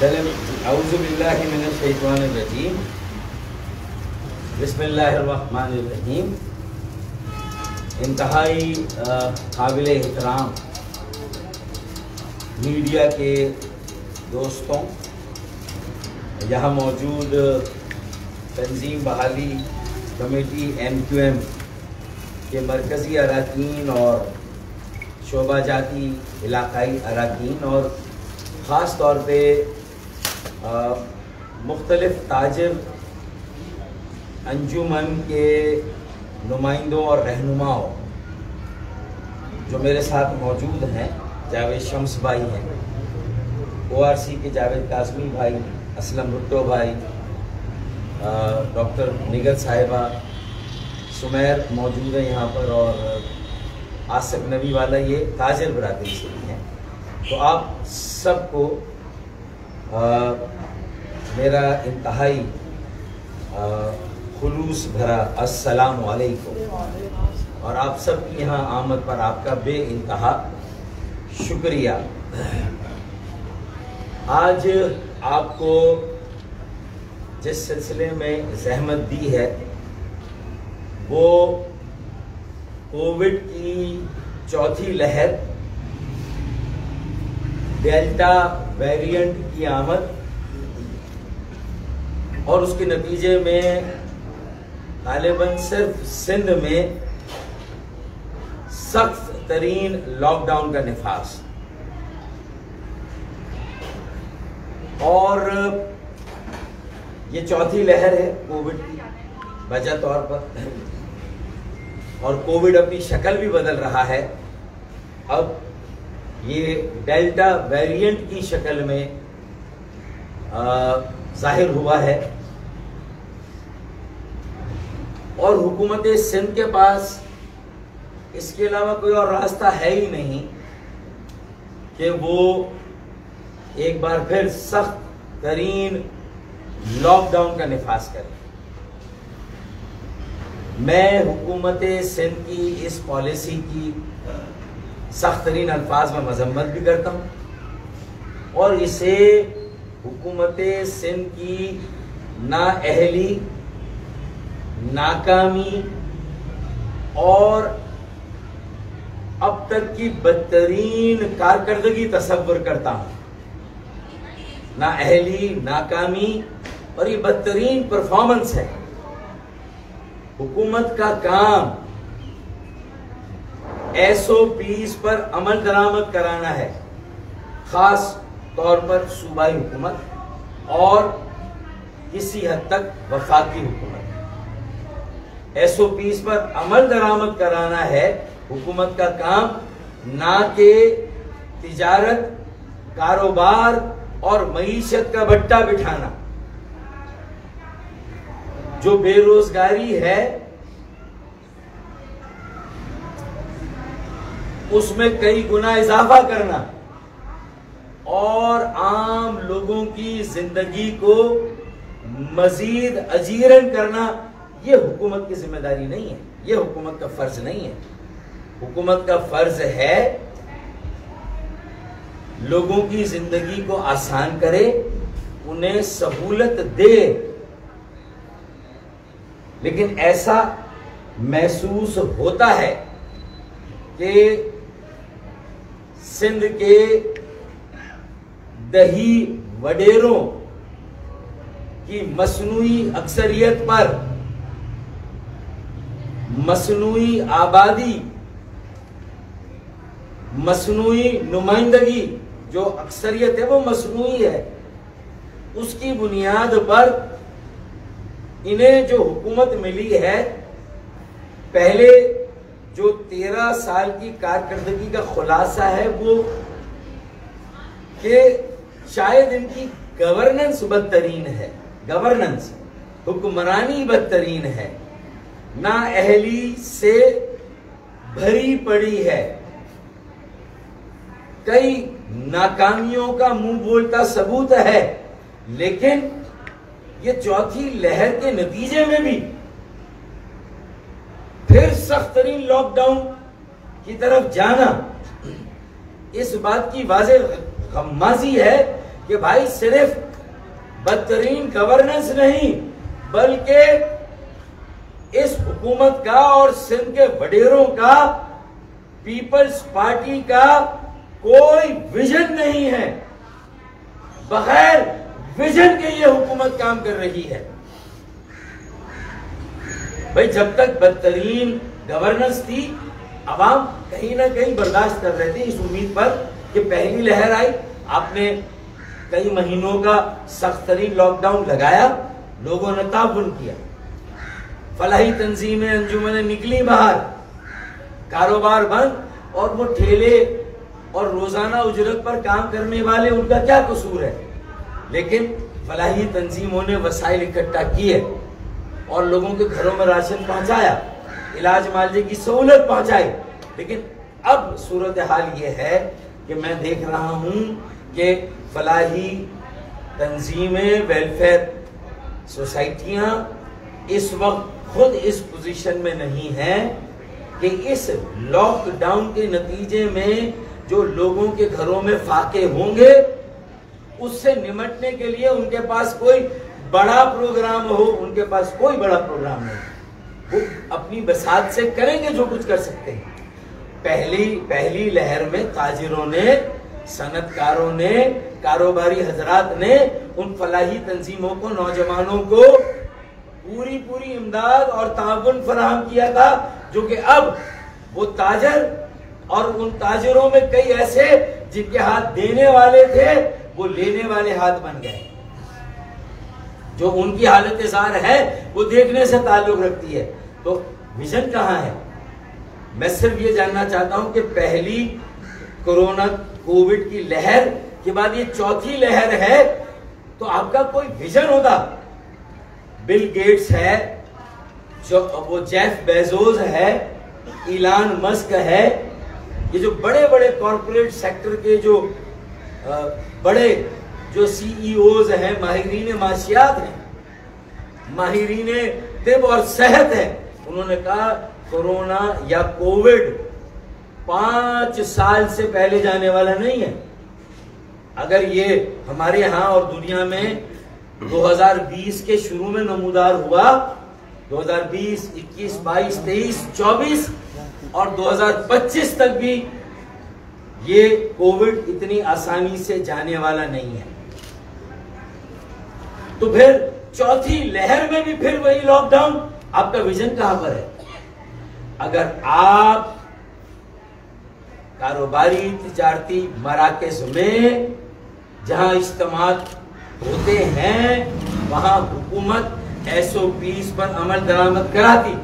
اعوذ باللہ من الشیطان الرجیم، بسم اللہ الرحمن الرحیم۔ انتہائی قابل احترام میڈیا کے دوستوں، یہاں موجود تنظیم بحالی کمیٹی MQM کے مرکزی اراکین اور شعبہ جاتی علاقائی اراکین، اور خاص طور پہ مختلف تاجر انجمن کے نمائندوں اور رہنماؤں جو میرے ساتھ موجود ہیں، جاوید شمس بھائی ہیں، ORC کے جاوید قاسمی بھائی، اسلم بھٹو بھائی، ڈاکٹر نگر صاحبہ، سمیر موجود ہے یہاں پر، اور آصف نبی والا، یہ تاجر برادری سے بھی ہیں۔ تو آپ سب کو میرا انتہائی خلوص بھرا السلام علیکم، اور آپ سب کی یہاں آمد پر آپ کا بے انتہا شکریہ۔ آج آپ کو جس سلسلے میں زحمت دی ہے وہ کووڈ کی چوتھی لہر، ڈیلٹا ویرینٹ کی آمد، اور اس کے نتیجے میں غالباً صرف سندھ میں سخت ترین لاک ڈاؤن کا نفاذ، اور یہ چوتھی لہر ہے کووڈ کی وجہ طور پر، اور کووڈ اپنی شکل بھی بدل رہا ہے۔ اب یہ ڈیلٹا ویرینٹ کی شکل میں ظاہر ہوا ہے، اور حکومت سندھ کے پاس اس کے علاوہ کوئی اور راستہ ہے ہی نہیں کہ وہ ایک بار پھر سخت ترین لاک ڈاؤن کا نفاذ کرے۔ میں حکومت سندھ کی اس پالیسی کی سخت ترین الفاظ میں مذمت بھی کرتا ہوں، اور اسے حکومت سندھ کی نااہلی، ناکامی اور اب تک کی بدترین کارکردگی تصور کرتا ہوں۔ نااہلی، ناکامی اور یہ بدترین پرفارمنس ہے۔ حکومت کا کام SOPs پر عمل درآمد کرانا ہے، خاص طور پر صوبائی حکومت اور کسی حد تک وفاقی حکومت۔ SOPs پر عمل درآمد کرانا ہے حکومت کا کام، نہ کہ تجارت، کاروبار اور معیشت کا بٹا بٹھانا۔ جو بے روزگاری ہے اس میں کئی گنا اضافہ کرنا اور عام لوگوں کی زندگی کو مزید اجیرن کرنا، یہ حکومت کی ذمہ داری نہیں ہے، یہ حکومت کا فرض نہیں ہے۔ حکومت کا فرض ہے لوگوں کی زندگی کو آسان کرے، انہیں سہولت دے، لیکن ایسا محسوس ہوتا ہے کہ سندھ کے دہی وڈیروں کی مصنوعی اکثریت پر مصنوعی آبادی، مصنوعی نمائندگی، جو اکثریت ہے وہ مصنوعی ہے، اس کی بنیاد پر انہیں جو حکومت ملی ہے، پہلے جو 13 سال کی کارکردگی کا خلاصہ ہے وہ کہ شاید ان کی گورننس بدترین ہے، گورننس، حکمرانی بدترین ہے، نااہلی سے بھری پڑی ہے، کئی ناکامیوں کا منہ بولتا ثبوت ہے، لیکن یہ چوتھی لہر کے نتیجے میں بھی پھر سخت ترین لاک ڈاؤن کی طرف جانا اس بات کی واضح غمازی ہے کہ بھائی صرف بدترین گورننس نہیں بلکہ اس حکومت کا اور سندھ کے وڈیروں کا، پیپلز پارٹی کا کوئی ویژن نہیں ہے. بغیر ویژن کے یہ حکومت کام کر رہی ہے. بھائی جب تک بدترین گورننس تھی عوام کہیں نہ کہیں برداشت کر رہے تھے اس امید پر کہ پہلی لہر آئی، آپ نے کئی مہینوں کا سخت ترین لاک ڈاؤن لگایا، لوگوں نے تعاون کیا، فلاحی تنظیمیں انجمنیں نکلی باہر، کاروبار بند، اور وہ ٹھیلے اور روزانہ اجرت پر کام کرنے والے ان کا کیا قصور ہے؟ لیکن فلاحی تنظیموں نے وسائل اکٹھا کیے اور لوگوں کے گھروں میں راشن پہنچایا، علاج معالجے کی سہولت پہنچائی. لیکن اب صورتحال یہ ہے کہ میں دیکھ رہا ہوں کہ فلاحی تنظیمیں، ویلفیئر سوسائٹیاں اس وقت خود اس پوزیشن میں نہیں ہیں کہ اس لاک ڈاؤن کے نتیجے میں جو لوگوں کے گھروں میں فاقے ہوں گے اس سے نمٹنے کے لیے ان کے پاس کوئی بڑا پروگرام ہو. ان کے پاس کوئی بڑا پروگرام نہیں. وہ اپنی بساط سے کریں گے جو کچھ کر سکتے ہیں. پہلی لہر میں تاجروں نے، صنعت کاروں نے، کاروباری حضرات نے ان فلاحی تنظیموں کو، نوجوانوں کو پوری امداد اور تعاون فراہم کیا تھا، جو کہ اب وہ تاجر اور ان تاجروں میں کئی ایسے جن کے ہاتھ دینے والے تھے وہ لینے والے ہاتھ بن گئے. جو ان کی حالت ظاہر ہے وہ دیکھنے سے تعلق رکھتی ہے. تو ویژن کہاں ہے؟ میں صرف یہ جاننا چاہتا ہوں کہ پہلی کورونا کووڈ کی لہر کے بعد یہ چوتھی لہر ہے تو آپ کا کوئی ویژن ہوتا. بل گیٹس ہے، وہ جیف بیزوز ہے، ایلان مسک ہے، یہ جو بڑے بڑے کارپوریٹ سیکٹر کے جو بڑے جو سی ای اوز ہیں، ماہرین معاشیات ہیں، ماہرین طب اور صحت ہیں، انہوں نے کہا کورونا یا کووڈ 5 سال سے پہلے جانے والا نہیں ہے. اگر یہ ہمارے ہاں اور دنیا میں 2020 کے شروع میں نمودار ہوا، 2020، 21، 22، 23، 24 اور 2025 تک بھی یہ کووڈ اتنی آسانی سے جانے والا نہیں ہے. تو پھر چوتھی لہر میں بھی پھر وہی لاک ڈاؤن. آپ کا ویژن کہاں پر ہے؟ اگر آپ کاروباری تجارتی مراکز میں جہاں اجتماعات ہوتے ہیں وہاں حکومت ایس او پیز پر عمل درآمد کراتی.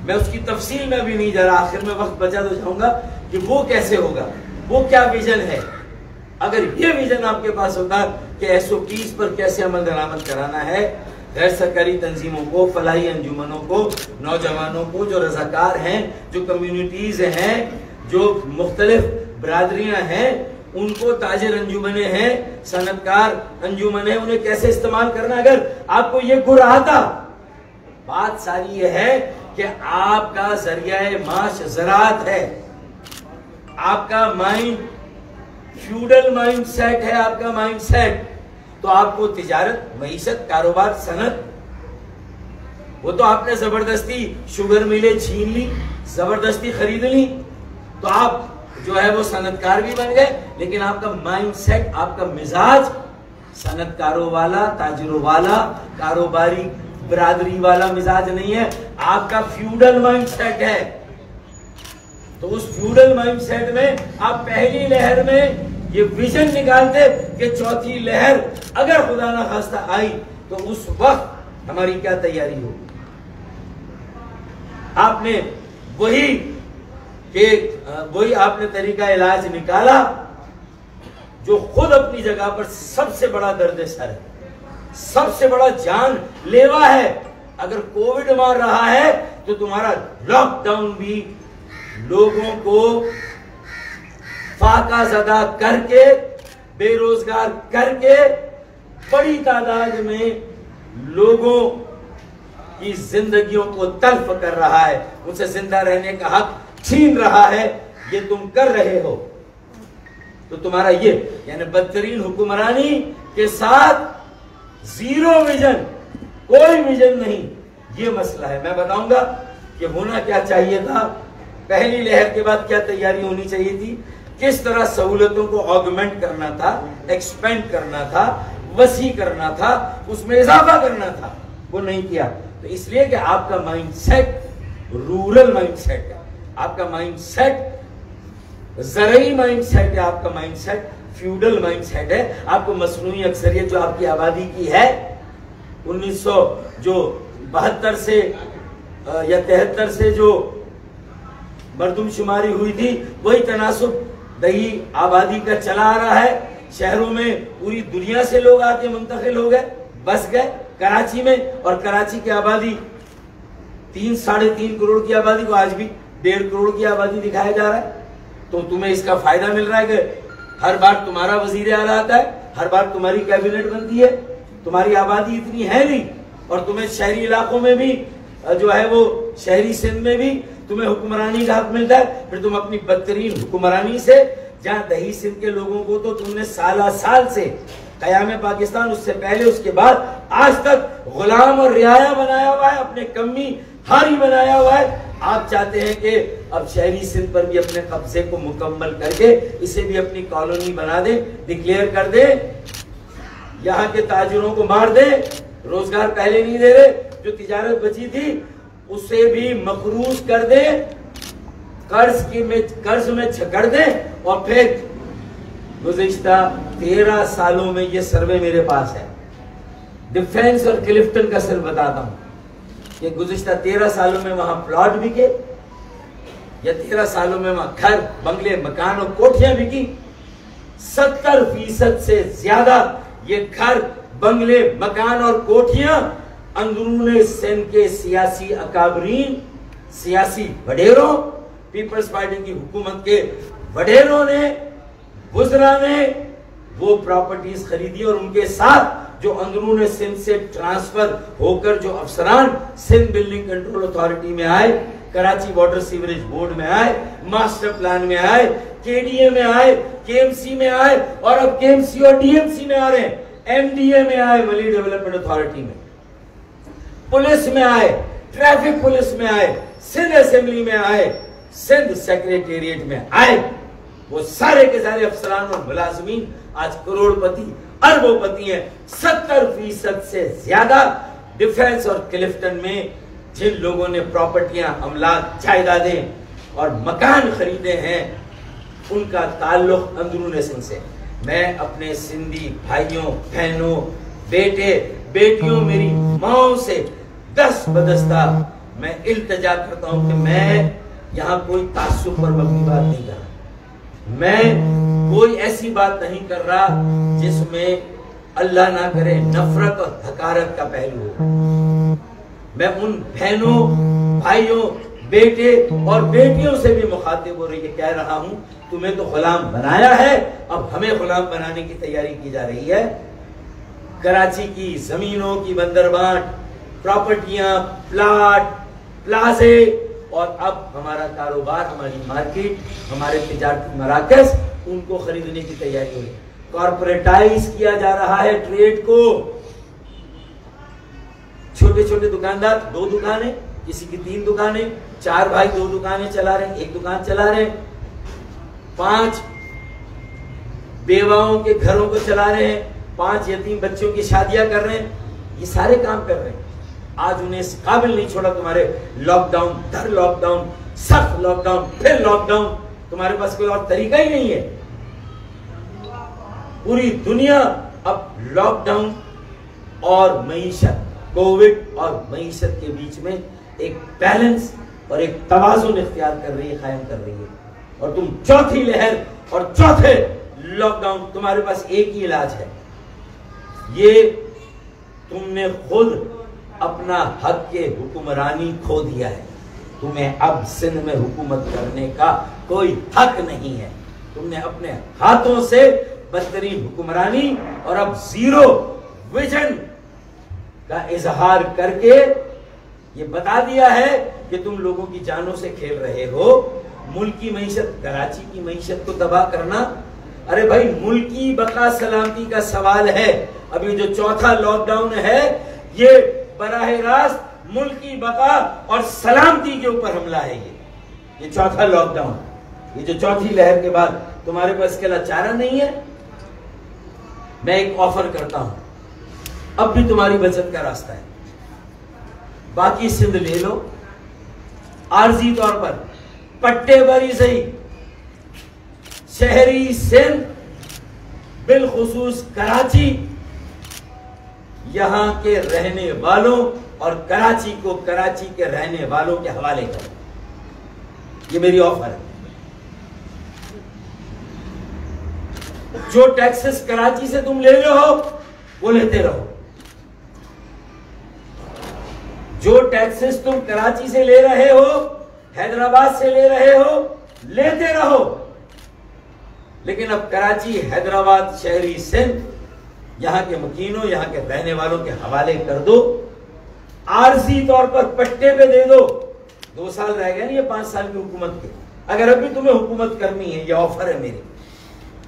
میں اس کی تفصیل میں بھی نہیں جا رہا، آخر میں وقت بچا تو جاؤں گا کہ وہ کیسے ہوگا، وہ کیا ویژن ہے. اگر یہ ویژن آپ کے پاس ہوتا کہ ایس او پیز پر کیسے عمل درآمد کرانا ہے، غیر سرکاری تنظیموں کو، فلاحی انجمنوں کو، نوجوانوں کو، جو رضاکار ہیں، جو کمیونٹیز ہیں، جو مختلف برادریاں ہیں، ان کو، تاجر انجمنیں ہیں، صنعت کار انجمنیں، انہیں کیسے استعمال کرنا. اگر آپ کو یہ گر آتا. بات ساری یہ ہے کہ آپ کا ذریعہ معاش زراعت ہے، آپ کا مائنڈ فیوڈل مائنڈ سیٹ ہے، آپ کا مائنڈ سیٹ. تو آپ کو تجارت، معیشت، کاروبار، صنعت، وہ تو آپ نے زبردستی شوگر ملیں چھین لی، زبردستی خرید لی، تو آپ جو ہے وہ صنعت کار بھی بن گئے. لیکن آپ کا مائنڈ سیٹ، آپ کا مزاج صنعت کاروں والا، تاجروں والا، کاروباری برادری والا مزاج نہیں ہے، آپ کا فیوڈل مائنڈ سیٹ ہے. تو اس فیوڈل مائنڈ سیٹ میں آپ پہلی لہر میں یہ ویژن نکالتے کہ چوتھی لہر اگر خدا نہ خواستہ آئی تو اس وقت ہماری کیا تیاری ہوگی. آپ نے وہی آپ نے طریقہ علاج نکالا جو خود اپنی جگہ پر سب سے بڑا درد سر ہے، سب سے بڑا جان لیوا ہے. اگر کووڈ مار رہا ہے تو تمہارا لاک ڈاؤن بھی لوگوں کو فاقہ زدہ کر کے، بے روزگار کر کے، بڑی تعداد میں لوگوں کی زندگیوں کو تلف کر رہا ہے، ان سے زندہ رہنے کا حق چھین رہا ہے. یہ تم کر رہے ہو. تو تمہارا یہ یعنی بدترین حکمرانی کے ساتھ زیرو ویژن، کوئی ویژن نہیں، یہ مسئلہ ہے۔ میں بتاؤں گا کہ ہونا کیا چاہیے تھا، پہلی لہر کے بعد کیا تیاری ہونی چاہیے تھی، کس طرح سہولتوں کو آگمنٹ کرنا تھا، ایکسپینڈ کرنا تھا، وسیع کرنا تھا، اس میں اضافہ کرنا تھا، وہ نہیں کیا۔ تو اس لیے کہ آپ کا mindset rural mindset ہے، آپ کا مائنڈ سیٹ زرعی مائنڈ سیٹ ہے، آپ کا mindset feudal mindset ہے۔ آپ کو مصنوعی اکثریت جو آپ کی آبادی کی ہے 1972 سے یا 73 سے جو مردم شماری ہوئی تھی، وہی تناسب دیہی آبادی کا چلا آ رہا ہے۔ شہروں میں پوری دنیا سے لوگ آ کے منتقل ہو گئے، بس گئے کراچی میں، اور کراچی کی آبادی 3-3.5 کروڑ کی آبادی کو آج بھی 1.5 کروڑ کی آبادی دکھایا جا رہا ہے۔ تو تمہیں اس کا فائدہ مل رہا ہے کہ ہر بار تمہارا وزیر اعلیٰ آتا ہے، ہر بار تمہاری کیبنٹ بنتی ہے، تمہاری آبادی اتنی ہے نہیں، اور تمہیں شہری علاقوں میں بھی جو ہے وہ شہری سندھ میں بھی تمہیں حکمرانی کا حق ملتا ہے۔ پھر تم اپنی بدترین حکمرانی سے، جہاں دیہی سندھ کے لوگوں کو تو تم نے سالہ سال سے قیام پاکستان، اس سے پہلے اس کے بعد آج تک غلام اور رعایا بنایا ہوا ہے، اپنے کمی ہاری بنایا ہوا ہے۔ آپ چاہتے ہیں کہ اب شہری سندھ پر بھی اپنے قبضے کو مکمل کر کے اسے بھی اپنی کالونی بنا دیں، ڈکلیئر کر دیں، یہاں کے تاجروں کو مار دیں، روزگار پہلے نہیں دے رہے، جو تجارت بچی تھی اسے بھی مقروض کر دیں، قرض میں جھکڑ دیں، اور پھر گزشتہ 13 سالوں میں یہ سروے میرے پاس ہے، ڈیفنس اور کلفٹن کا صرف بتاتا ہوں کہ گزشتہ 13 سالوں میں وہاں پلاٹ بکے، یا 13 سالوں میں وہاں گھر، بنگلے، مکان اور کوٹھیاں بکی۔ 70% سے زیادہ یہ گھر، بنگلے، مکان اور کوٹھیاں اندرون سندھ کے سیاسی اکابرین، سیاسی وڈیروں، پیپلز پارٹی کی حکومت کے وڈیروں نے، وزراء نے وہ پراپرٹیز خریدی، اور ان کے ساتھ جو اندرون سندھ سے ٹرانسفر ہو کر جو افسران سندھ بلڈنگ کنٹرول اتھارٹی میں آئے، کراچی واٹر سیوریج بورڈ میں آئے، ماسٹر پلان میں آئے، کے ڈی اے میں آئے، کے ایم سی میں آئے، اور اب کے ایم سی اور ڈی ایم سی میں آ رہے ہیں، ایم ڈی اے میں آئے، ملی ڈیولپمنٹ اتھارٹی میں، پولیس میں آئے، ٹریفک پولیس میں آئے، سندھ اسمبلی میں آئے، سندھ سیکریٹریٹ میں آئے، وہ سارے کے سارے افسران اور ملازمین آج کروڑ پتی، اربوں پتی ہیں۔ 70% سے زیادہ ڈیفنس اور کلفٹن میں جن لوگوں نے پراپرٹیاں، املاک، جائیدادیں اور مکان خریدے ہیں، ان کا تعلق اندرون سندھ سے۔ میں اپنے سندھی بھائیوں، بہنوں، بیٹے، بیٹیوں، میری ماؤں سے دست بدستہ میں التجا کرتا ہوں کہ میں یہاں کوئی تعصب پر مبنی بات نہیں کر رہا، میں کوئی ایسی بات نہیں کر رہا جس میں اللہ نہ کرے نفرت اور حقارت کا پہلو ہو۔ میں ان بہنوں، بھائیوں، بیٹے اور بیٹیوں سے بھی مخاطب ہو رہی ہے، کہہ رہا ہوں تمہیں تو غلام بنایا ہے، اب ہمیں غلام بنانے کی تیاری کی جا رہی ہے۔ کراچی کی زمینوں کی بندربانٹ، پراپرٹیاں، پلاٹ، پلازے، اور اب ہمارا کاروبار، ہماری مارکیٹ، ہمارے تجارتی مراکز، ان کو خریدنے کی تیاری ہوئی۔ کارپوریٹائز کیا جا رہا ہے ٹریڈ کو۔ چھوٹے چھوٹے دکاندار 2 دکانیں، کسی کی 3 دکانیں، 4 بھائی 2 دکانیں چلا رہے ہیں، 1 دکان چلا رہے ہیں، 5 بیواؤں کے گھروں کو چلا رہے ہیں، 5 یتیم بچوں کی شادیاں کر رہے ہیں، یہ سارے کام کر رہے ہیں۔ آج انہیں اس قابل نہیں چھوڑا تمہارے لاک ڈاؤن، در لاک ڈاؤن، سخت لاک ڈاؤن، پھر لاک ڈاؤن، تمہارے پاس کوئی اور طریقہ ہی نہیں ہے۔ پوری دنیا اب لاک ڈاؤن اور معیشت، کووڈ اور معیشت کے بیچ میں ایک بیلنس اور ایک توازن اختیار کر رہی ہے، قائم کر رہی ہے۔ اور تم چوتھی لہر اور چوتھے لاک ڈاؤن، تمہارے پاس ایک ہی علاج ہے، یہ تم نے خود اپنا حق کے حکمرانی کھو دیا ہے۔ تمہیں اب سندھ میں حکومت کرنے کا کوئی حق نہیں ہے۔ تم نے اپنے ہاتھوں سے بدترین حکمرانی اور اب زیرو ویژن کا اظہار کر کے یہ بتا دیا ہے کہ تم لوگوں کی جانوں سے کھیل رہے ہو۔ ملک کی معیشت، کراچی کی معیشت کو تباہ کرنا ارے بھائی ملکی بقا سلامتی کا سوال ہے. ابھی جو چوتھا لاک ڈاؤن ہے یہ براہ راست ملکی بقا اور سلامتی کے اوپر حملہ ہے. یہ چوتھا لاک ڈاؤن, یہ جو چوتھی لہر کے بعد تمہارے پاس اس کے علاوہ چارہ نہیں ہے. میں ایک آفر کرتا ہوں, اب بھی تمہاری بچت کا راستہ ہے. باقی سندھ لے لو, عارضی طور پر پٹے بری صحیح, شہری سندھ بالخصوص کراچی, یہاں کے رہنے والوں اور کراچی کو کراچی کے رہنے والوں کے حوالے کرو. یہ میری آفر ہے. جو ٹیکسز کراچی سے تم لے رہے ہو وہ لیتے رہو. جو ٹیکسز تم کراچی سے لے رہے ہو, حیدرآباد سے لے رہے ہو, لیتے رہو. لیکن اب کراچی, حیدرآباد, شہری سندھ یہاں کے مکینوں, یہاں کے رہنے والوں کے حوالے کر دو. عارضی طور پر پٹے پہ دے دو. 2 سال رہ گئے نا یہ 5 سال کی حکومت کے. اگر ابھی تمہیں حکومت کرنی ہے, یہ آفر ہے میری,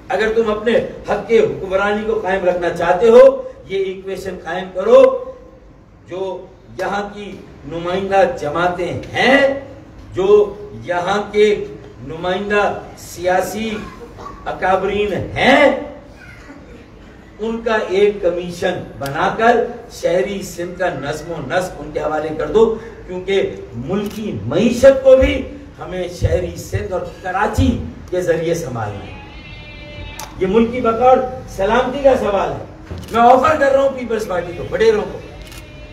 اگر تم اپنے حق کے حکمرانی کو قائم رکھنا چاہتے ہو, یہ ایکویشن قائم کرو. جو یہاں کی نمائندہ جماعتیں ہیں, جو یہاں کے نمائندہ سیاسی اکابرین ہیں, ان کا ایک کمیشن بنا کر شہری سندھ کا نظم و نسق ان کے حوالے کر دو. کیونکہ ملکی معیشت کو بھی ہمیں شہری سندھ اور کراچی کے ذریعے سنبھالنا ہے. یہ ملکی بقا اور سلامتی کا سوال ہے. میں آفر کر رہا ہوں پیپلز پارٹی کو, وڈیروں کو,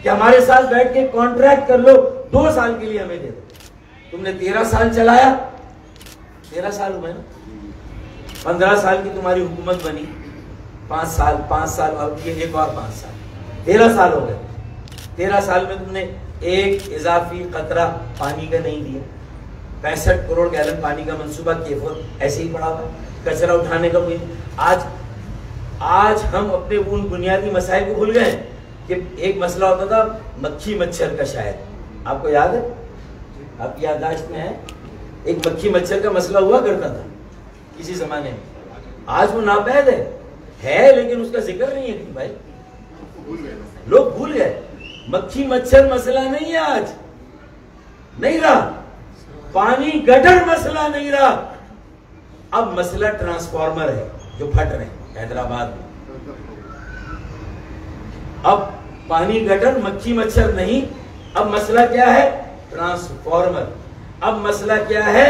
کہ ہمارے ساتھ بیٹھ کے کانٹریکٹ کر لو, 2 سال کے لیے ہمیں دے دو. تم نے 13 سال چلایا, 13 سال ہوئے نا, 15 سال کی تمہاری حکومت بنی, 5 سال اور یہ ایک اور 5 سال, 13 سال ہو گئے. 13 سال میں تم نے ایک اضافی قطرہ پانی کا نہیں دیا. 65 کروڑ گیلن پانی کا منصوبہ کیفور ایسے ہی پڑا ہوا, کچرا اٹھانے کا کوئی. آج ہم اپنے ان بنیادی مسائل کو بھول گئے کہ ایک مسئلہ ہوتا تھا مکھی مچھر کا. شاید آپ کو یاد ہے, آپ کی یادداشت میں ہے, ایک مکھی مچھر کا مسئلہ ہوا کرتا تھا کسی زمانے میں. آج وہ ناپید ہے لیکن اس کا ذکر نہیں ہے بھائی, لوگ بھول گئے. مکھی مچھر مسئلہ نہیں ہے آج, نہیں رہا. پانی گٹر مسئلہ نہیں رہا. اب مسئلہ ٹرانسفارمر ہے جو پھٹ رہے ہیں حیدرآباد میں. اب پانی گٹر, مکھی مچھر نہیں. اب مسئلہ کیا ہے؟ ٹرانسفارمر. اب مسئلہ کیا ہے؟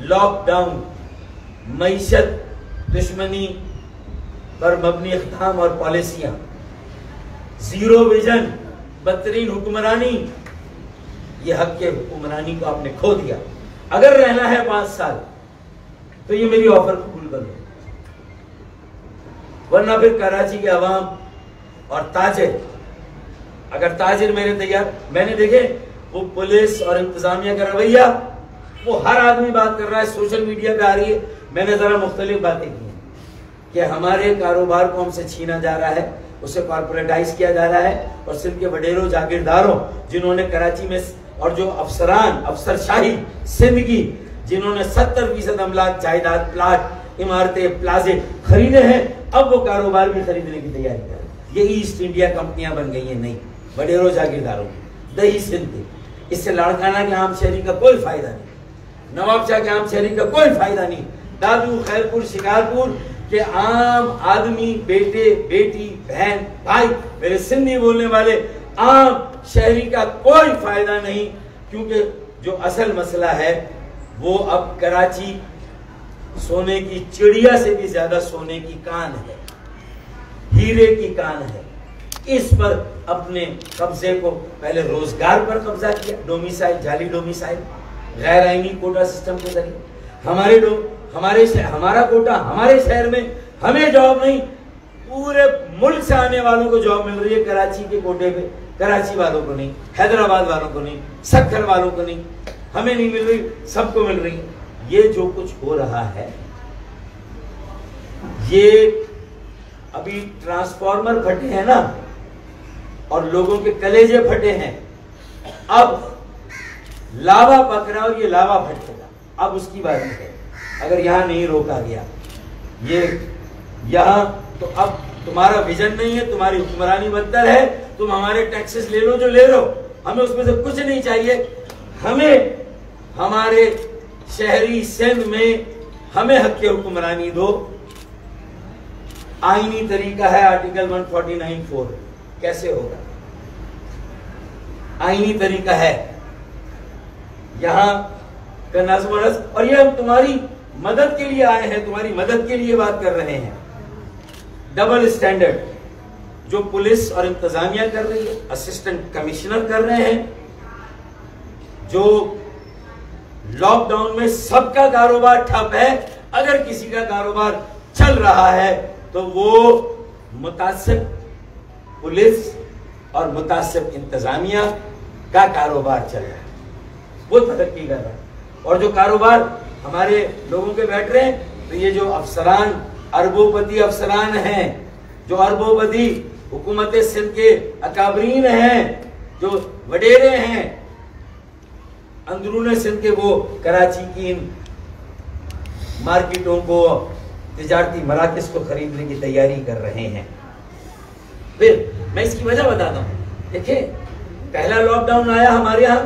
لاک ڈاؤن, معیشت دشمنی پر مبنی اقدام اور پالیسیاں, زیرو ویژن, بدترین حکمرانی. یہ حق کے حکمرانی کو آپ نے کھو دیا. اگر رہنا ہے 5 سال تو یہ میری آفر قبول کر لو, ورنہ پھر کراچی کے عوام اور تاجر, اگر تاجر میرے تیار, میں نے دیکھے وہ پولیس اور انتظامیہ کا رویہ, وہ ہر آدمی بات کر رہا ہے, سوشل میڈیا پہ آ رہی ہے. میں نے ذرا مختلف باتیں کی ہیں کہ ہمارے کاروبار کو ہم سے چھینا جا رہا ہے, اسے کارپوریٹائز کیا جا رہا ہے, اور سندھ کے وڈیروں جاگیرداروں جنہوں نے کراچی میں, اور جو افسران, افسر شاہی سندھ کی, جنہوں نے 70% املاک, جائیداد, پلاٹ, عمارتیں, پلازے خریدے ہیں, اب وہ کاروبار بھی خریدنے کی تیاری کر رہے ہیں. یہ ایسٹ انڈیا کمپنیاں بن گئی ہیں. نہیں, وڈیروں جاگیرداروں دہی سندھ تھے. اس سے لاڑکانہ کے عام شہری کا کوئی فائدہ نہیں, نواب شاہ کے عام شہری کا کوئی فائدہ نہیں, دادو, خیرپور, شکارپور کے عام آدمی, بیٹے, بیٹی, بہن, بھائی, میرے سندھی بولنے والے عام شہری کا کوئی فائدہ نہیں. کیونکہ جو اصل مسئلہ ہے وہ اب کراچی سونے کی چڑیا سے بھی زیادہ سونے کی کان ہے, ہیرے کی کان ہے. اس پر اپنے قبضے کو, پہلے روزگار پر قبضہ کیا, ڈومیسائل, جعلی ڈومیسائل, غیر آئینی کوٹا سسٹم کے ذریعے. ہمارا کوٹا ہمارے شہر میں, ہمیں جاب نہیں, پورے ملک سے آنے والوں کو جاب مل رہی ہے کراچی کے کوٹے پہ. کراچی والوں کو نہیں, حیدرآباد والوں کو نہیں, سکھر والوں کو نہیں, ہمیں نہیں مل رہی, سب کو مل رہی ہے. یہ جو کچھ ہو رہا ہے, یہ ابھی ٹرانسفارمر پھٹے ہیں نا, اور لوگوں کے کلیجے پھٹے ہیں. اب لاوا پک رہا اور یہ لاوا پھٹے گا. اب اس کی بات ہے, اگر یہاں نہیں روکا گیا یہ یہاں تو اب تمہارا ویژن نہیں ہے, تمہاری حکمرانی بدتر ہے. تم ہمارے ٹیکسز لے لو جو لے لو, ہمیں اس میں سے کچھ نہیں چاہیے. ہمیں ہمارے شہری سندھ میں ہمیں حق کی حکمرانی دو. آئینی طریقہ ہے آرٹیکل 149(4). کیسے ہوگا؟ آئینی طریقہ ہے یہاں کا نظم و نسق, اور یہ ہم تمہاری مدد کے لیے آئے ہیں, تمہاری مدد کے لیے بات کر رہے ہیں. ڈبل اسٹینڈرڈ جو پولیس اور انتظامیہ کر رہی ہے, اسسٹنٹ کمشنر کر رہے ہیں, جو لاک ڈاؤن میں سب کا کاروبار ٹھپ ہے, اگر کسی کا کاروبار چل رہا ہے تو وہ متعصب پولیس اور متعصب انتظامیہ کا کاروبار چل رہا ہے, وہ ترقی کر رہا ہے. اور جو کاروبار ہمارے لوگوں کے بیٹھ رہے ہیں, تو یہ جو افسران اربوں پتی افسران ہیں, جو اربوں پتی حکومت سندھ کے اکابرین ہیں, جو وڈیرے ہیں اندرون سندھ کے, وہ کراچی کی ان مارکیٹوں کو, تجارتی مراکز کو خریدنے کی تیاری کر رہے ہیں. پھر میں اس کی وجہ بتاتا ہوں. دیکھیں, پہلا لاک ڈاؤن آیا ہمارے ہاں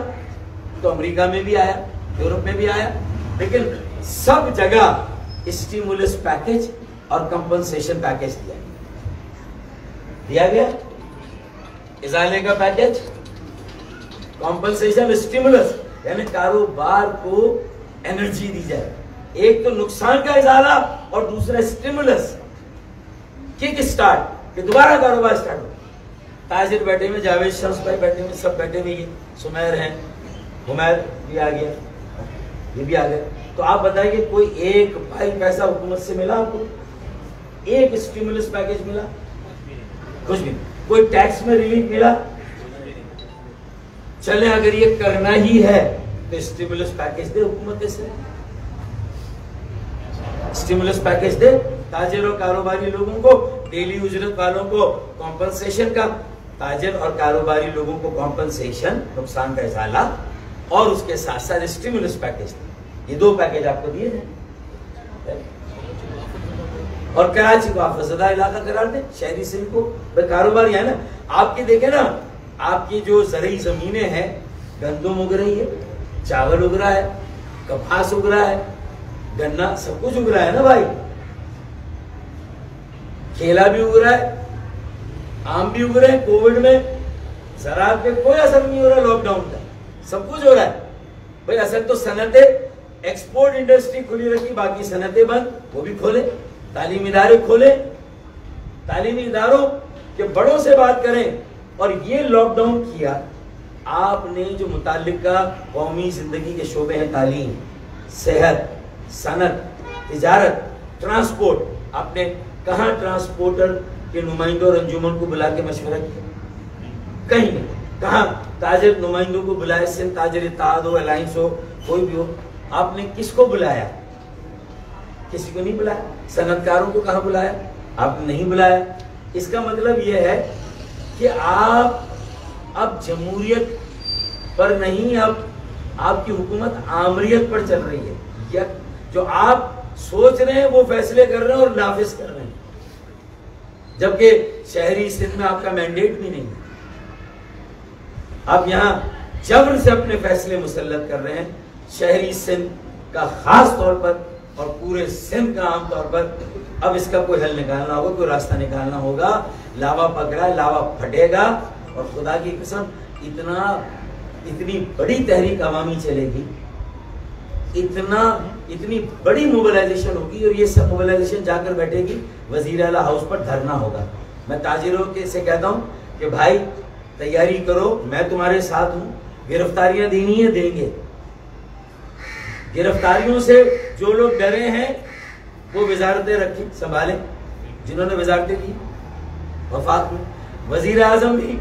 تو امریکہ میں بھی آیا, یورپ میں بھی آیا, لیکن سب جگہ اسٹیمولس پیکج اور کمپنسیشن پیکج دیا گیا. ازالے کا پیکج, کمپنسیشن, اسٹیمولس یعنی کاروبار کو انرجی دی جائے. ایک تو نقصان کا ازالہ اور دوسرا اسٹیمولس, کک اسٹارٹ, کہ دوبارہ کاروبار اسٹارٹ ہو. تاجر بیٹھے میں, جاوید شمس بھائی بیٹھے میں, سب بیٹھے میں, یہ سمیر ہیں, حمیر بھی آ گیا, یہ بھی آ گیا. تو آپ بتائیے کوئی ایک بھائی پیسہ حکومت سے ملا آپ کو؟ ایک اسٹیمولس پیکج ملا؟ کچھ بھی. کوئی ٹیکس میں ریلیف ملا؟ چلے اگر یہ کرنا ہی ہے تو اسٹیمولس پیکج دے حکومت سے, اسٹیمولس پیکج دے تاجر اور کاروباری لوگوں کو, ڈیلی اجرت والوں کو کمپنسیشن کا, تاجر اور کاروباری لوگوں کو کمپنسیشن, نقصان کا ازالہ, اور اس کے ساتھ ساتھ اسٹیمولس پیکج. یہ دو پیکج آپ کو دیے ہیں. اور کراچی کو آپ زدہ علاقہ قرار دیں, شہری سندھ کو کاروباری ہے نا. آپ کی دیکھیں نا, آپ کی جو زرعی زمینیں ہیں, گندم اگ رہی ہے, چاول اگ رہا ہے, کپاس اگ رہا ہے, گنا, سب کچھ اگ رہا ہے نا بھائی. کیلا بھی اگ رہا ہے, آم بھی اگ رہے ہیں. کووڈ میں زراعت پہ کوئی اثر نہیں ہو رہا لاک ڈاؤن کا, سب کچھ ہو رہا ہے. بھائی اصل تو صنعتیں, ایکسپورٹ انڈسٹری کھلی رکھی, باقی صنعتیں بند, وہ بھی کھولے. تعلیمی ادارے کھولے, تعلیمی اداروں کے بڑوں سے بات کریں. اور یہ لاک ڈاؤن کیا آپ نے جو متعلقہ قومی زندگی کے شعبے ہیں, تعلیم, صحت, صنعت, تجارت, ٹرانسپورٹ, آپ نے کہاں ٹرانسپورٹر کے نمائندوں اور انجمن کو بلا کے مشورہ کیا؟ کہیں نہیں. کہاں تاجر نمائندوں کو بلائے, سندھ تاجر اتحاد ہو, الائنس ہو, کوئی بھی ہو, آپ نے کس کو بلایا؟ کسی کو نہیں بلایا. صنعت کاروں کو کہاں بلایا؟ آپ نے نہیں بلایا. اس کا مطلب یہ ہے کہ آپ اب جمہوریت پر نہیں, اب آپ کی حکومت آمریت پر چل رہی ہے. یا جو آپ سوچ رہے ہیں وہ فیصلے کر رہے ہیں اور نافذ کر رہے ہیں, جبکہ شہری سندھ میں آپ کا مینڈیٹ بھی نہیں ہے. آپ یہاں جبر سے اپنے فیصلے مسلط کر رہے ہیں. شہری سندھ کا خاص طور پر اور پورے سندھ کا عام طور پر اب اس کا کوئی حل نکالنا ہوگا, کوئی راستہ نکالنا ہوگا. لاوا پکڑا, لاوا پھٹے گا, اور خدا کی قسم اتنی بڑی تحریک عوامی چلے گی, اتنی بڑی موبلائزیشن ہوگی, اور یہ سب موبلائزیشن جا کر بیٹھے گی وزیر اعلیٰ ہاؤس پر دھرنا ہوگا. میں تاجروں سے کہتا ہوں کہ بھائی تیاری کرو, میں تمہارے ساتھ ہوں. گرفتاریاں دینی ہیں, دیں گے. گرفتاریوں سے جو لوگ ڈرے ہیں وہ وزارتیں رکھیں, سنبھالیں, جنہوں نے وزارتیں دی وفاق میں. وزیر اعظم بھی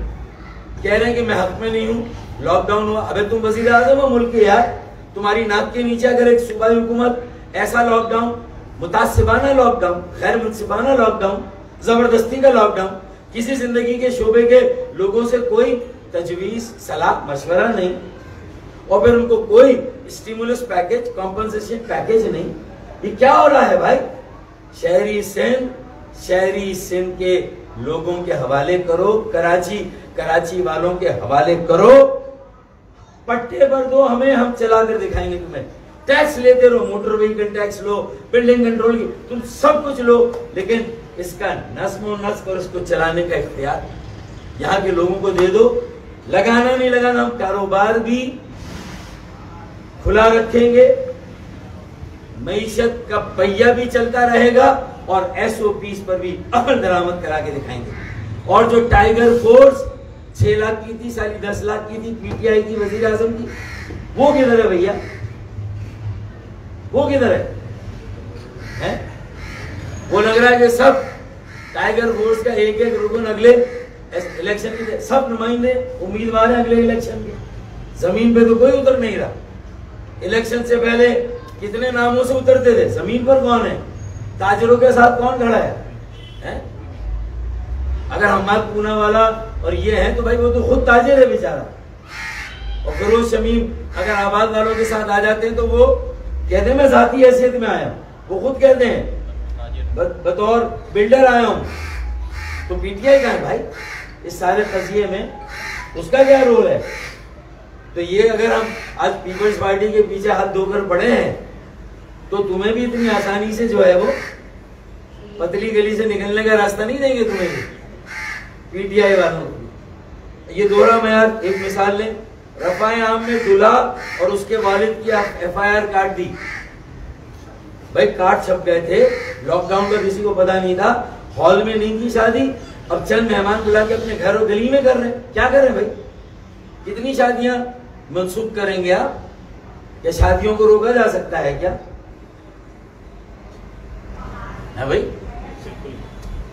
کہہ رہے ہیں کہ میں حق میں نہیں ہوں, لاک ڈاؤن ہوا. ابے تم وزیر اعظم ہو ملک کے یار, تمہاری ناک کے نیچے اگر ایک صوبائی حکومت ایسا لاک ڈاؤن, متعصبانہ لاک ڈاؤن, غیر منصفانہ لاک ڈاؤن, زبردستی کا لاک ڈاؤن, کسی زندگی کے شعبے کے لوگوں سے کوئی تجویز, صلاح, مشورہ نہیں, اور پھر ان کو کوئی اسٹیمولس پیکج, کمپنسیشن پیکج نہیں. یہ کیا ہو رہا ہے بھائی؟ شہری سندھ کے لوگوں کے حوالے کرو، کراچی والوں کے حوالے کرو، پٹے پر دو ہمیں، ہم چلا کر دکھائیں گے تمہیں۔ ٹیکس لیتے رہو، موٹر وہیکل ٹیکس لو، بلڈنگ کنٹرول کی، تم سب کچھ لو، لیکن اس کا نظم و نسق اور اس کو چلانے کا اختیار یہاں کے لوگوں کو دے دو۔ لگانا نہیں لگانا، ہم کاروبار بھی کھلا رکھیں گے، معیشت کا پہیہ بھی چلتا رہے گا، اور ایس او پیز پر بھی عمل درآمد کرا کے دکھائیں گے۔ اور جو ٹائیگر فورس 6 لاکھ کی تھی، سالی 10 لاکھ کی تھی، پی ٹی آئی کی، وزیر اعظم کی، وہ کدھر ہے بھیا؟ وہ کدھر ہے؟ وہ لگ رہا ہے کہ سب ٹائیگر فورس کا ایک رکن اگلے الیکشن کے سب نمائندے امیدوار ہیں اگلے الیکشن کے۔ زمین پہ تو کوئی اتر نہیں رہا۔ الیکشن سے پہلے کتنے ناموں سے اترتے تھے، زمین پر کون ہے؟ تاجروں کے ساتھ کون کھڑا ہے؟ اگر حماد پونا والا اور یہ ہے تو بھائی وہ تو خود تاجر ہے بیچارہ۔ اور فیروز شمیم اگر آباد والوں کے ساتھ آ جاتے ہیں تو وہ کہتے ہیں میں ذاتی حیثیت میں آیا ہوں، وہ خود کہتے ہیں بطور بلڈر آیا ہوں۔ تو پی ٹی آئی کا ہے بھائی اس سارے قضیے میں، اس کا کیا رول ہے؟ تو یہ اگر ہم آج پیپلز پارٹی کے پیچھے ہاتھ دھو کر پڑے ہیں تو تمہیں بھی اتنی آسانی سے جو ہے وہ پتلی گلی سے نکلنے کا راستہ نہیں دیں گے تمہیں بھی، پی ٹی آئی والوں کو۔ یہ دوہرا معیار، ایک مثال لیں، رفاع عام نے دلہا اور اس کے والد کی ایف آئی آر کاٹ دی۔ بھائی کارڈ چھپ گئے تھے، لاک ڈاؤن کا کسی کو پتا نہیں تھا، ہال میں نہیں کی شادی، اب چند مہمان بلا کے اپنے گھر و گلی میں کر رہے ہیں۔ کیا کریں بھائی؟ کتنی شادیاں منسوخ کریں گے آپ؟ کیا شادیوں کو روکا جا سکتا ہے کیا؟ ہے بھائی؟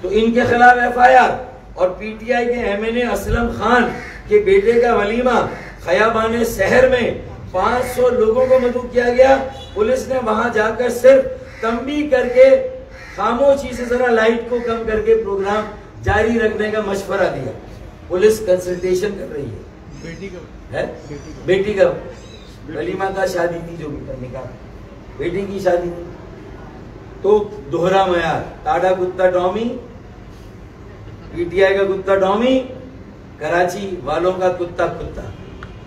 تو ان کے خلاف ایف آئی آر، اور پی ٹی آئی کے ایم این اے اسلم خان کے بیٹے کا ولیمہ خیابان سحر میں 500 لوگوں کو مدعو کیا گیا۔ پولیس نے وہاں جا کر صرف تنبیہ کر کے خاموشی سے ذرا لائٹ کو کم کر کے پروگرام جاری رکھنے کا مشورہ دیا۔ پولیس کنسلٹیشن کر رہی ہے۔ بیٹی کا ولیمہ کا شادی تھی، جو بھی کرنے کا بیٹی کی شادی تھی۔ تو دوہرا معیار، ٹاڈا کتا ٹامی، پی ٹی آئی کا کتا ٹامی، کراچی والوں کا کتا کتا،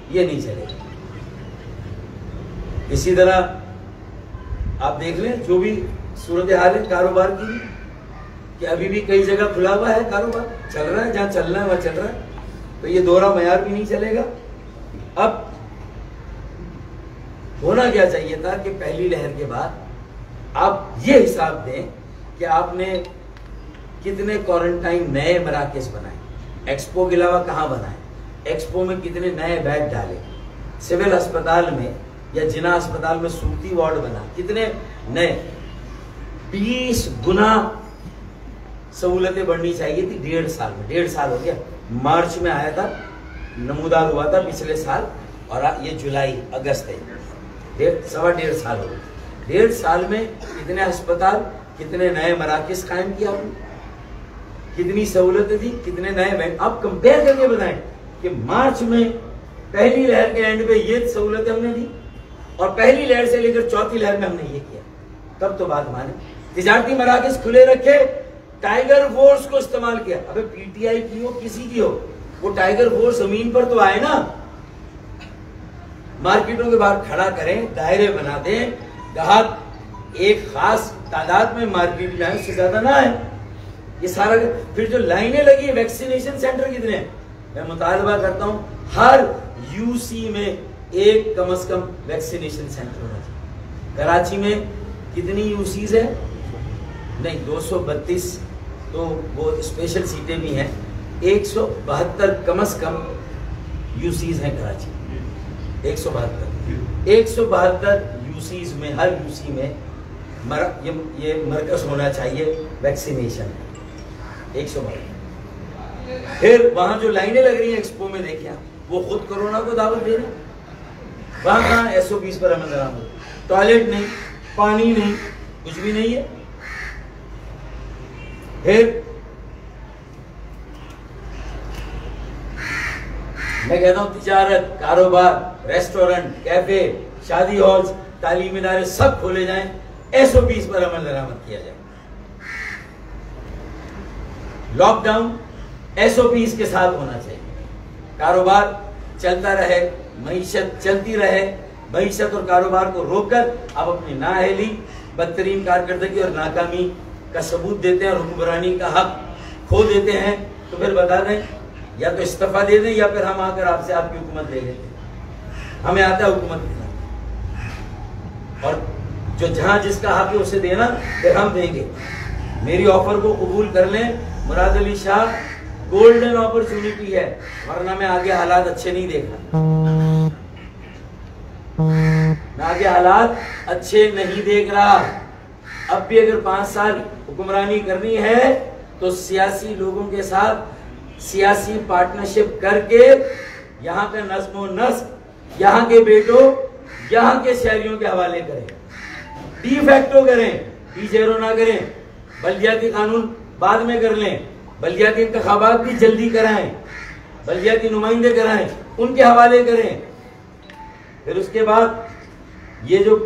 یہ نہیں چلے گا۔ اسی طرح آپ دیکھ لیں جو بھی صورتحال ہے کاروبار کی، کہ ابھی بھی کئی جگہ کھلا ہوا ہے کاروبار، چل رہا ہے، جہاں چلنا ہے وہاں چل رہا ہے، تو یہ دوہرا معیار بھی نہیں چلے گا۔ اب ہونا کیا چاہیے تھا کہ پہلی لہر کے بعد آپ یہ حساب دیں کہ آپ نے کتنے کوارنٹائن نئے مراکز بنائے، ایکسپو کے علاوہ کہاں بنائے، ایکسپو میں کتنے نئے بیڈ ڈالے، سول اسپتال میں یا جنا اسپتال میں صورتی وارڈ بنا، کتنے نئے، 20 گنا سہولتیں بڑھنی چاہیے تھی 1.5 سال میں۔ 1.5 سال ہو گیا، مارچ میں آیا تھا، نمودار ہوا تھا پچھلے سال، اور یہ جولائی اگست ہے، 1.5 سال ہو گیا۔ 1.5 سال میں کتنے ہسپتال، کتنے نئے مراکز قائم کیا آپ نے، کتنی سہولتیں دی، کتنے نئے بیڈ، آپ کمپیئر کر کے بتائیں کہ مارچ میں پہلی لہر کے اینڈ پہ یہ سہولتیں ہم نے دی، اور پہلی لہر سے لے کر چوتھی لہر میں ہم نے یہ کیا، تب تو بات مانے۔ تجارتی مراکز کھلے رکھے، ٹائیگر فورس کو استعمال کیا۔ ابے پی ٹی آئی کی ہو کسی کی ہو، وہ ٹائیگر فورس زمین پر تو آئے نا، مارکیٹوں کے باہر کھڑا کریں، دائرے بنا دیں، گاہک ایک خاص تعداد میں مارکیٹ جائیں، اس سے زیادہ نہ آئے۔ یہ سارا پھر جو لائنیں لگی، ویکسینیشن سینٹر کتنے ہیں؟ میں مطالبہ کرتا ہوں ہر یو سی میں ایک کم از کم ویکسینیشن سینٹر ہونا چاہیے۔ کراچی میں کتنی یو سیز ہے؟ نہیں، 232 تو وہ اسپیشل سیٹیں بھی ہیں، 172 کم از کم یو سیز ہیں کراچی میں، 172 یو سیز میں، ہر یو سی میں یہ مرکز ہونا چاہیے ویکسینیشن، 172۔ پھر وہاں جو لائنیں لگ رہی ہیں ایکسپو میں دیکھیں آپ، وہ خود کورونا کو دعوت دے رہے ہیں۔ وہاں کہاں ایس او پیز پر عمل درآمد، ٹوائلٹ نہیں، پانی نہیں، کچھ بھی نہیں ہے۔ پھر میں کہتا ہوں تجارت، کاروبار، ریسٹورنٹ، کیفے، شادی ہالز، تعلیمی ادارے سب کھولے جائیں، ایس او پیز پر عمل درآمد کیا جائے۔ لاک ڈاؤن SOPs کے ساتھ ہونا چاہیے. کاروبار چلتا رہے, معیشت چلتی رہے. معیشت اور کاروبار کو روک کر آپ اپنی نااہلی, بدترین کارکردگی اور ناکامی کا ثبوت دیتے ہیں اور حکمرانی کا حق کھو دیتے ہیں, تو پھر بتا دیں یا تو استعفیٰ دے دیں یا پھر ہم آ کر آپ سے آپ کی حکومت لے لیتے ہیں. ہمیں آتا ہے حکومت دینا, اور جو جہاں جس کا حق ہے اسے دینا, پھر ہم دیں گے. میری آفر کو قبول کر لیں. مراد علی شاہ گولڈن اپرچونٹی ہے, ورنہ میں آگے حالات اچھے نہیں دیکھا. میں آگے حالات اچھے نہیں دیکھ رہا. اب بھی اگر 5 سال حکمرانی کرنی ہے تو سیاسی لوگوں کے ساتھ سیاسی پارٹنرشپ کر کے یہاں کا نظم و نسق یہاں کے بیٹوں, یہاں کے شہریوں کے حوالے کریں. ڈی فیکٹو کریں, ڈی جیرو نہ کریں. بلدیاتی قانون بعد میں کر لیں, بلدیاتی انتخابات بھی جلدی کرائیں, بلدیاتی نمائندے کرائیں, ان کے حوالے کریں. پھر اس کے بعد یہ جو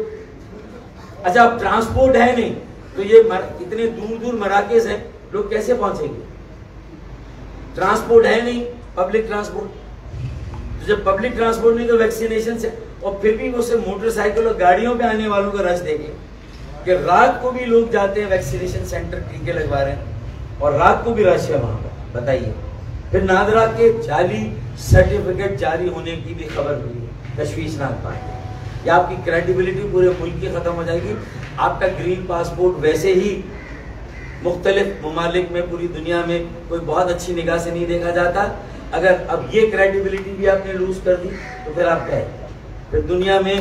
اچھا اب ٹرانسپورٹ ہے نہیں, تو یہ اتنے دور دور مراکز ہیں, لوگ کیسے پہنچیں گے؟ ٹرانسپورٹ ہے نہیں, پبلک ٹرانسپورٹ. تو جب پبلک ٹرانسپورٹ نہیں تو ویکسینیشن سے, اور پھر بھی وہ صرف موٹر سائیکل اور گاڑیوں پہ آنے والوں کا رش دیکھیں کہ رات کو بھی لوگ جاتے ہیں ویکسینیشن سینٹر, ٹیکے لگوا رہے ہیں, اور رات کو بھی رش ہے وہاں پر. بتائیے. پھر نادرا کے جعلی سرٹیفکیٹ جاری ہونے کی بھی خبر ہوئی ہے, تشویشناک بات ہے. یہ آپ کی کریڈیبلٹی پورے ملک کی ختم ہو جائے گی. آپ کا گرین پاسپورٹ ویسے ہی مختلف ممالک میں پوری دنیا میں کوئی بہت اچھی نگاہ سے نہیں دیکھا جاتا. اگر اب یہ کریڈیبلٹی بھی آپ نے لوز کر دی تو پھر آپ کیا ہے؟ پھر دنیا میں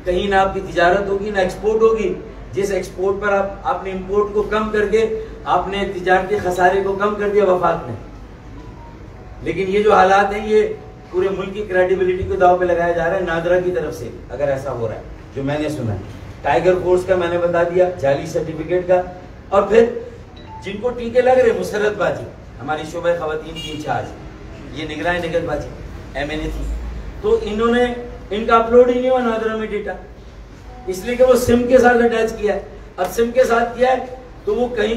کہیں نہ آپ کی تجارت ہوگی نہ ایکسپورٹ ہوگی. جس ایکسپورٹ پر آپ نے امپورٹ کو کم کر کے آپ نے تجارتی خسارے کو کم کر دیا وفاق نے. لیکن یہ جو حالات ہیں یہ پورے ملک کی کریڈیبلٹی کو داؤ پہ لگایا جا رہا ہے نادرا کی طرف سے. اگر ایسا ہو رہا ہے جو میں نے سنا ہے, ٹائیگر فورس کا میں نے بتا دیا, جعلی سرٹیفکیٹ کا, اور پھر جن کو ٹیکے لگ رہے, مسرت باجی ہماری شعبہ خواتین کی انچارج, یہ نگران نگت باجی MNA تھی, تو انہوں نے ان کا اپلوڈ ہی نہیں ہوا نادرا میں ڈیٹا, اس لیے کہ وہ سم کے ساتھ اٹیچ کیا ہے. اب سم کے ساتھ کیا ہے تو وہ کہیں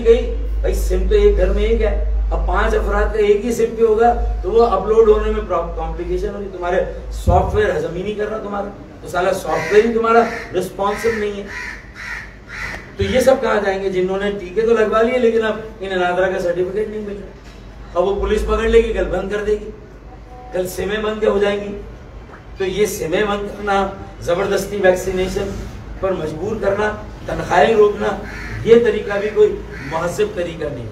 بھائی سم تو ایک گھر میں ایک ہے, اب 5 افراد کا ایک ہی سم پہ ہوگا تو وہ اپلوڈ ہونے میں کمپلیکیشن ہوگی. تمہارے سافٹ ویئر ہضم ہی نہیں کر رہا تمہارا, تو سارا سافٹ ویئر ہی تمہارا رسپانسو نہیں ہے. تو یہ سب کہاں جائیں گے جنہوں نے ٹیکے تو لگوا لیے لیکن اب انہیں نادرا کا سرٹیفکیٹ نہیں مل رہا. اب وہ پولیس پکڑ لے گی, کل بند کر دے گی, کل سمیں بند ہو جائیں گی. تو یہ سمیں بند کرنا, زبردستی ویکسینیشن پر مجبور کرنا, تنخواہیں روکنا, یہ طریقہ بھی کوئی مہذب طریقہ نہیں.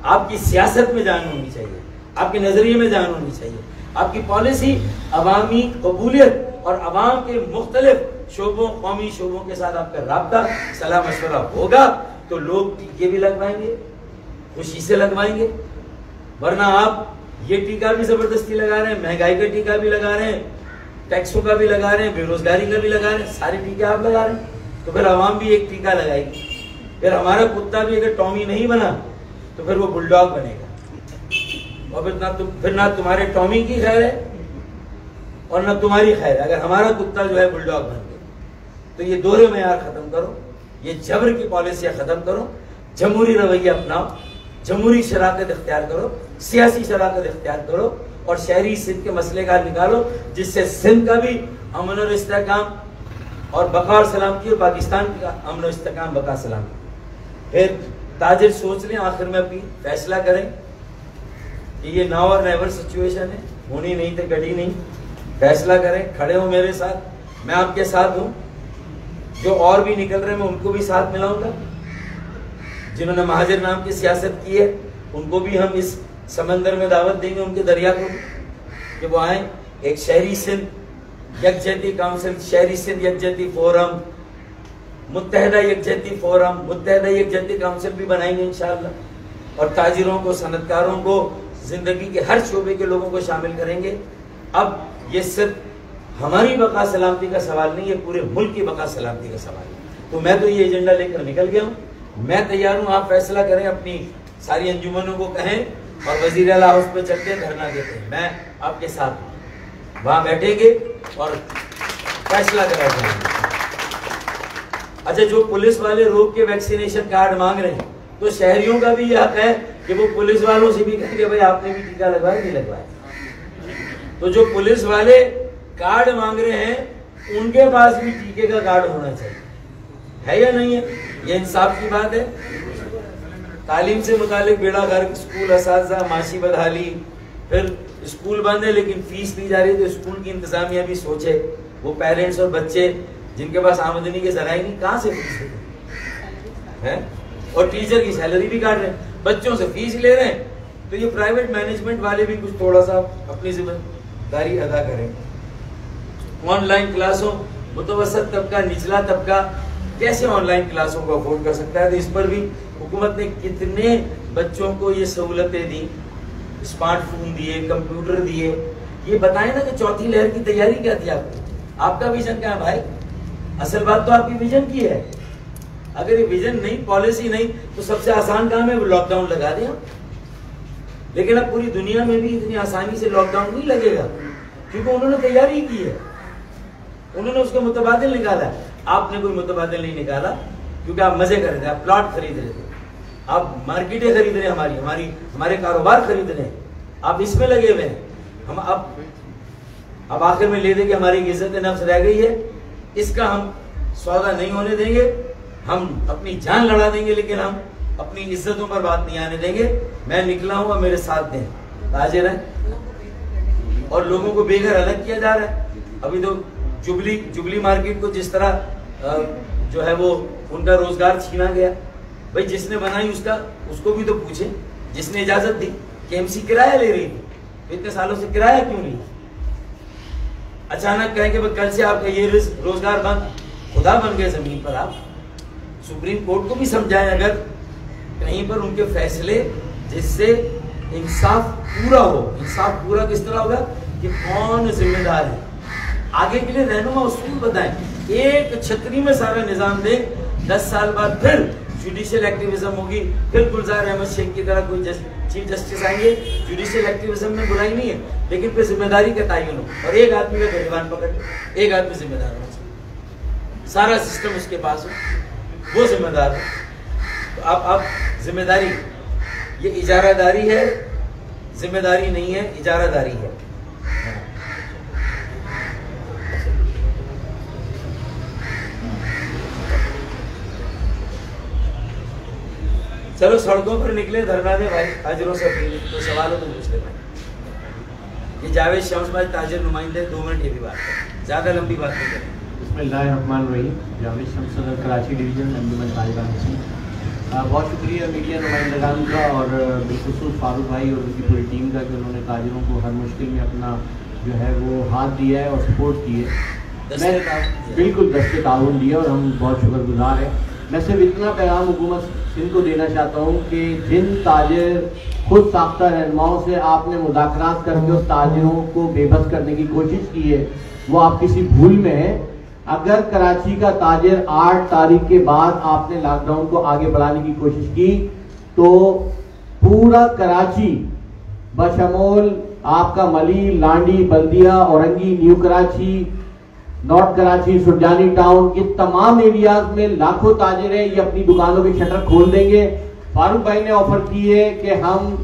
آپ کی سیاست میں جان ہونی چاہیے, آپ کے نظریے میں جان ہونی چاہیے, آپ کی پالیسی عوامی قبولیت اور عوام کے مختلف شعبوں, قومی شعبوں کے ساتھ آپ کا رابطہ صلاح مشورہ ہوگا تو لوگ ٹیکے بھی لگوائیں گے, خوشی سے لگوائیں گے. ورنہ آپ یہ ٹیکہ بھی زبردستی لگا رہے ہیں, مہنگائی کا ٹیکہ بھی لگا رہے ہیں, ٹیکسوں کا بھی لگا رہے ہیں, بے روزگاری کا بھی لگا رہے ہیں, سارے ٹیکے آپ لگا رہے ہیں. تو پھر عوام بھی ایک ٹیکہ لگائے گی. پھر ہمارا کتا بھی اگر ٹامی نہیں بنا تو پھر وہ بل ڈاگ بنے گا, اور پھر نہ تمہارے ٹامی کی خیر ہے اور نہ تمہاری خیر ہے. اگر ہمارا کتا جو ہے بل ڈاگ بن گیا تو یہ دوہرے معیار ختم کرو, یہ جبر کی پالیسیاں ختم کرو, جمہوری رویہ اپناؤ, جمہوری شراکت اختیار کرو, سیاسی شراکت اختیار کرو, اور شہری سندھ کے مسئلے کا نکالو جس سے سندھ کا بھی امن اور استحکام اور بقا اور سلامتی, اور پاکستان کا امن و استحکام بقا سلامتی. پھر تاجر سوچ لیں, آخر میں اپنی فیصلہ کریں کہ یہ ناؤ اور نیور سچویشن ہے, ہونی نہیں تو کٹی نہیں. فیصلہ کریں, کھڑے ہو میرے ساتھ, میں آپ کے ساتھ ہوں. جو اور بھی نکل رہے ہیں میں ان کو بھی ساتھ ملاؤں گا. جنہوں نے مہاجر نام کی سیاست کی ہے ان کو بھی ہم اس سمندر میں دعوت دیں گے, ان کے دریا کو کہ وہ آئیں. ایک شہری سندھ یکجہتی کونسل, شہری سندھ یکجہتی فورم, متحدہ یکجہتی فورم, متحدہ یکجہتی کونسل بھی بنائیں گے انشاءاللہ, اور تاجروں کو, صنعتکاروں کو, زندگی کے ہر شعبے کے لوگوں کو شامل کریں گے. اب یہ صرف ہماری بقا سلامتی کا سوال نہیں, یہ پورے ملک کی بقا سلامتی کا سوال ہے. تو میں تو یہ ایجنڈا لے کر نکل گیا ہوں, میں تیار ہوں. آپ فیصلہ کریں, اپنی ساری انجمنوں کو کہیں, اور وزیر اعلیٰ ہاؤس پہ چلتے ہیں, دھرنا دیتے ہیں, میں آپ کے ساتھ ہوں. وہاں بیٹھیں گے اور فیصلہ کرا جائیں گے. اچھا, جو پولیس والے روک کے ویکسینیشن کارڈ مانگ رہے ہیں تو شہریوں کا بھی یہ حق ہے کہ وہ پولیس والوں سے بھی کہیں گے بھائی آپ نے بھی ٹیکا لگوایا نہیں لگوایا. تو جو پولیس والے کارڈ مانگ رہے ہیں ان کے پاس بھی ٹیکے کا کارڈ ہونا چاہیے. ہے یا نہیں ہے؟ یہ انصاف کی بات ہے. تعلیم سے متعلق بیڑا غرق، اسکول اساتذہ معاشی بدحالی، پھر اسکول بند ہے لیکن فیس نہیں جا رہی. تو اسکول کی انتظامیہ بھی سوچے، وہ پیرنٹس اور بچے جن کے پاس آمدنی کے ذرائع نہیں کہاں سے فیس دیں ہیں، اور ٹیچر کی سیلری بھی کاٹ رہے ہیں، بچوں سے فیس لے رہے ہیں. تو یہ پرائیویٹ مینجمنٹ والے بھی کچھ تھوڑا سا اپنی ذمہ داری ادا کریں. آن لائن کلاسوں، متوسط طبقہ نچلا طبقہ کیسے آن لائن کلاسوں کو افورڈ کر سکتا ہے؟ تو اس پر بھی حکومت نے کتنے بچوں کو یہ سہولتیں دی، اسمارٹ فون دیے، کمپیوٹر دیے. یہ بتائیں نا کہ چوتھی لہر کی تیاری کیا تھی آپ کو؟ آپ کا ویژن کیا ہے بھائی؟ اصل بات تو آپ کی ویژن کی ہے. اگر یہ ویژن نہیں، پالیسی نہیں، تو سب سے آسان کام ہے وہ لاک ڈاؤن لگا دیں. لیکن اب پوری دنیا میں بھی اتنی آسانی سے لاک ڈاؤن نہیں لگے گا، کیونکہ انہوں نے تیاری کی ہے، انہوں نے اس کا متبادل نکالا ہے. آپ نے کوئی متبادل نہیں نکالا کیونکہ آپ مزے کر رہے تھے، آپ پلاٹ خرید رہے تھے، آپ مارکیٹیں خرید رہے ہیں، ہمارے کاروبار خرید رہے ہیں، آپ اس میں لگے ہوئے ہیں. ہم اب آخر میں لے دیں کہ ہماری عزت نفس رہ گئی ہے، اس کا ہم سودا نہیں ہونے دیں گے. ہم اپنی جان لڑا دیں گے لیکن ہم اپنی عزتوں پر بات نہیں آنے دیں گے. میں نکلا ہوں اور میرے ساتھ دیں، تاجر ہیں، اور لوگوں کو بے گھر الگ کیا جا رہا ہے. ابھی تو جبلی مارکیٹ کو جس طرح جو ہے وہ ان کا روزگار چھینا گیا. بھائی جس نے بنائی اس کو بھی تو پوچھیں، جس نے اجازت دی. کہ ایم سی کرایہ لے رہی تھی، اتنے سالوں سے کرایہ کیوں نہیں؟ اچانک کہیں کہ کل سے آپ کا یہ روزگار بند، خدا بن گئے زمین پر. آپ سپریم کورٹ کو بھی سمجھائیں اگر کہیں پر ان کے فیصلے جس سے انصاف پورا ہو. انصاف پورا کس طرح ہوگا کہ کون ذمہ دار ہے، آگے کے لیے رہنما اصول بتائیں. ایک چھتری میں سارا نظام دیں، 10 سال بعد پھر جوڈیشل ایکٹیویزم ہوگی، پھر گلزار احمد شیخ کی طرح کوئی چیف جسٹس آئیں گے. جوڈیشل ایکٹیویزم میں برائی نہیں ہے لیکن پھر ذمہ داری کا تعین ہو، اور ایک آدمی کا گریبان پکڑ لے، ایک آدمی ذمہ دار ہونا چاہیے، سارا سسٹم اس کے پاس ہو، وہ ذمہ دار ہو. تو اب ذمہ داری، یہ اجارہ داری ہے، ذمہ داری نہیں ہے، اجارہ داری ہے. چلو سڑکوں پر نکلے، دھرنا دے بھائی، تاجروں سے اپیل، تو سوال ہو تو پوچھ لے بھائی. یہ جاوید شمس بھائی تاجر نمائندے، 2 منٹ یہ بھی بات کریں، زیادہ لمبی بات نہیں کریں. بسم اللہ الرحمن الرحیم. جاوید شمس صدر کراچی ڈویژن انجمن تاجران سے. بہت شکریہ میڈیا نمائندگان کا اور بالخصوص فاروق بھائی اور ان کی پوری ٹیم کا کہ انہوں نے تاجروں کو ہر مشکل میں اپنا جو ہے وہ ہاتھ دیا ہے اور سپورٹ کی ہے. میں بالکل دست تعاون دیا اور ہم بہت شکر گزار ہیں. میں صرف اتنا پیغام حکومت سندھ کو دینا چاہتا ہوں کہ جن تاجر خود ساختہ رہنماؤں سے آپ نے مذاکرات کر کے اس تاجروں کو بے بس کرنے کی کوشش کی ہے، وہ آپ کسی بھول میں ہیں. اگر کراچی کا تاجر 8 تاریخ کے بعد آپ نے لاک ڈاؤن کو آگے بڑھانے کی کوشش کی تو پورا کراچی بشمول آپ کا ملی، لانڈی، بلدیہ، Orangi, new Karachi, north Karachi, Surjani town, یہ تمام ایریاز میں لاکھوں تاجر ہیں، یہ اپنی دکانوں کے شٹر کھول دیں گے. فاروق بھائی نے آفر کی ہے کہ ہم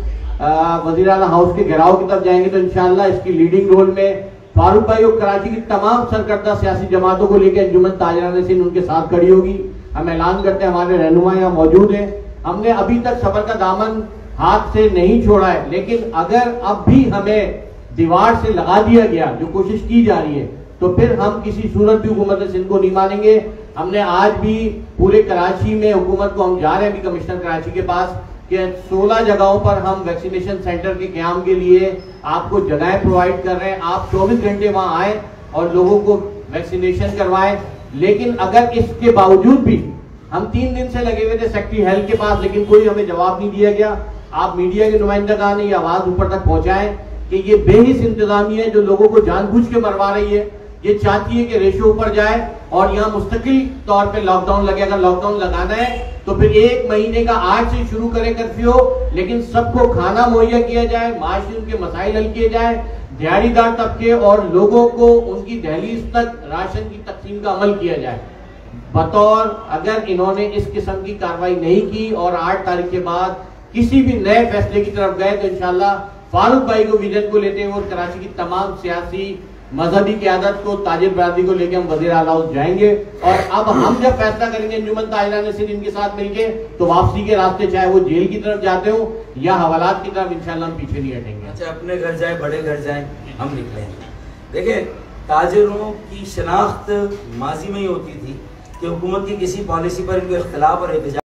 وزیر اعلیٰ ہاؤس کے گھیراؤ کی طرف جائیں گے، تو انشاءاللہ اس کی لیڈنگ رول میں فاروق بھائی اور کراچی کی تمام سرکردہ سیاسی جماعتوں کو لے کے انجمن تاجران سندھ ان کے ساتھ کھڑی ہوگی. ہم اعلان کرتے ہیں، ہمارے رہنما یہاں موجود ہیں. ہم نے ابھی تک صبر کا دامن ہاتھ سے نہیں چھوڑا ہے، لیکن اگر اب بھی ہمیں دیوار سے لگا دیا گیا جو کوشش کی جا رہی ہے تو پھر ہم کسی صورت بھی حکومت سندھ کو نہیں مانیں گے. ہم نے آج بھی پورے کراچی میں حکومت کو، ہم جا رہے ہیں ابھی کمشنر کراچی کے پاس، کہ 16 جگہوں پر ہم ویکسینیشن سینٹر کے قیام کے لیے آپ کو جگہیں پرووائڈ کر رہے ہیں. آپ 24 گھنٹے وہاں آئیں اور لوگوں کو ویکسینیشن کروائیں. لیکن اگر اس کے باوجود بھی ہم 3 دن سے لگے ہوئے تھے سیکٹری ہیلتھ کے پاس، لیکن کوئی ہمیں جواب نہیں دیا گیا. آپ میڈیا کے نمائندگان یہ آواز اوپر تک پہنچائیں کہ یہ بے حس انتظامیہ ہے جو لوگوں کو جان بوجھ کے مروا رہی ہے. یہ چاہتی ہے کہ ریشو اوپر جائے اور یہاں مستقل طور پہ لاک ڈاؤن لگے. اگر لاک ڈاؤن لگانا ہے تو پھر 1 مہینے کا آج سے شروع کرے کرفیو، لیکن سب کو کھانا مہیا کیا جائے، معاشی ان کے مسائل حل کیے جائیں، دیہڑی دار طبقے اور لوگوں کو ان کی دہلیز تک راشن کی تقسیم کا عمل کیا جائے. بطور اگر انہوں نے اس قسم کی کارروائی نہیں کی اور 8 تاریخ کے بعد کسی بھی نئے فیصلے کی طرف گئے تو انشاءاللہ فاروق بھائی کو ویژن کو لیتے ہوئے اور کراچی کی تمام سیاسی مذہبی قیادت کو تاجر برادری کو لے کے ہم وزیر اعلیٰ ہاؤس جائیں گے. اور اب ہم جب فیصلہ کریں گے انجمن تاجران صرف ان کے ساتھ مل کے تو واپسی کے راستے چاہے وہ جیل کی طرف جاتے ہوں یا حوالات کی طرف انشاءاللہ ہم پیچھے نہیں ہٹیں گے. اچھا اپنے گھر جائیں بڑے گھر جائیں ہم نکلیں. دیکھیں تاجروں کی شناخت ماضی میں ہی ہوتی تھی کہ حکومت کی کسی پالیسی پر ان کو اختلاف اور احتجاج